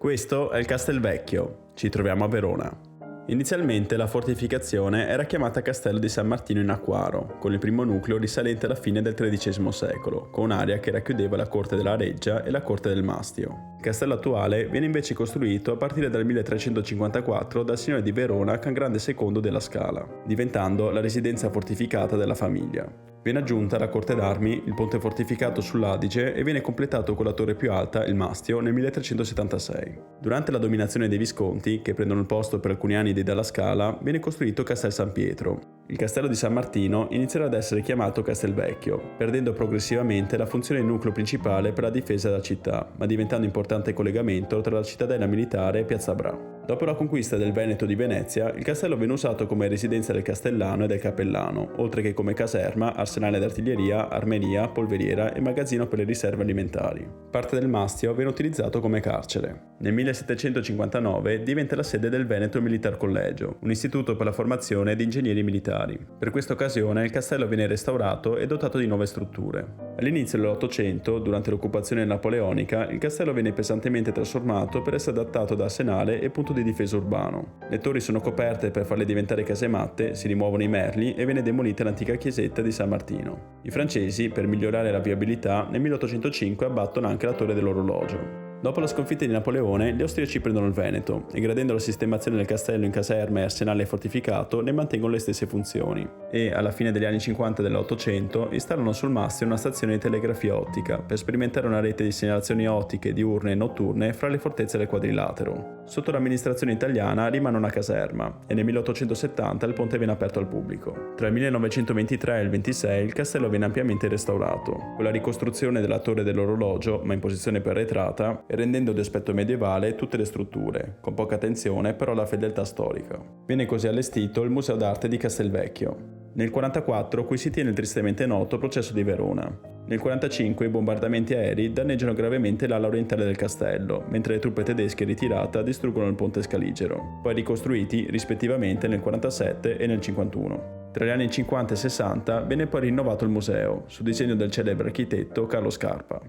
Questo è il Castelvecchio, ci troviamo a Verona. Inizialmente la fortificazione era chiamata Castello di San Martino in Acquaro, con il primo nucleo risalente alla fine del XIII secolo, con un'area che racchiudeva la corte della Reggia e la corte del Mastio. Il castello attuale viene invece costruito a partire dal 1354 dal signore di Verona Can Grande II della Scala, diventando la residenza fortificata della famiglia. Viene aggiunta la corte d'armi, il ponte fortificato sull'Adige e viene completato con la torre più alta, il Mastio, nel 1376. Durante la dominazione dei Visconti, che prendono il posto per alcuni anni dei Dalla Scala, viene costruito Castel San Pietro. Il castello di San Martino inizierà ad essere chiamato Castelvecchio, perdendo progressivamente la funzione di nucleo principale per la difesa della città, ma diventando importante collegamento tra la cittadella militare e Piazza Bra. Dopo la conquista del Veneto di Venezia, il castello venne usato come residenza del castellano e del cappellano, oltre che come caserma, arsenale d'artiglieria, armeria, polveriera e magazzino per le riserve alimentari. Parte del Mastio venne utilizzato come carcere. Nel 1759 diventa la sede del Veneto Militare Collegio, un istituto per la formazione di ingegneri militari. Per questa occasione il castello viene restaurato e dotato di nuove strutture. All'inizio dell'Ottocento, durante l'occupazione napoleonica, il castello venne pesantemente trasformato per essere adattato da arsenale e punto di difesa urbano. Le torri sono coperte per farle diventare casematte, si rimuovono i merli e viene demolita l'antica chiesetta di San Martino. I francesi, per migliorare la viabilità, nel 1805 abbattono anche la torre dell'orologio. Dopo la sconfitta di Napoleone, gli austriaci prendono il Veneto e, gradendo la sistemazione del castello in caserma e arsenale fortificato, ne mantengono le stesse funzioni. E, alla fine degli anni 50 dell'Ottocento, installano sul Mastio una stazione di telegrafia ottica per sperimentare una rete di segnalazioni ottiche diurne e notturne fra le fortezze del Quadrilatero. Sotto l'amministrazione italiana rimane una caserma e nel 1870 il ponte viene aperto al pubblico. Tra il 1923 e il 26 il castello viene ampiamente restaurato, con la ricostruzione della torre dell'orologio, ma in posizione più arretrata, e rendendo di aspetto medievale tutte le strutture, con poca attenzione però alla fedeltà storica. Viene così allestito il Museo d'Arte di Castelvecchio. Nel 1944 qui si tiene il tristemente noto processo di Verona. Nel 1945 i bombardamenti aerei danneggiano gravemente l'ala orientale del castello, mentre le truppe tedesche in ritirata distruggono il ponte Scaligero, poi ricostruiti rispettivamente nel 1947 e nel 1951. Tra gli anni 50 e 60 venne poi rinnovato il museo, su disegno del celebre architetto Carlo Scarpa.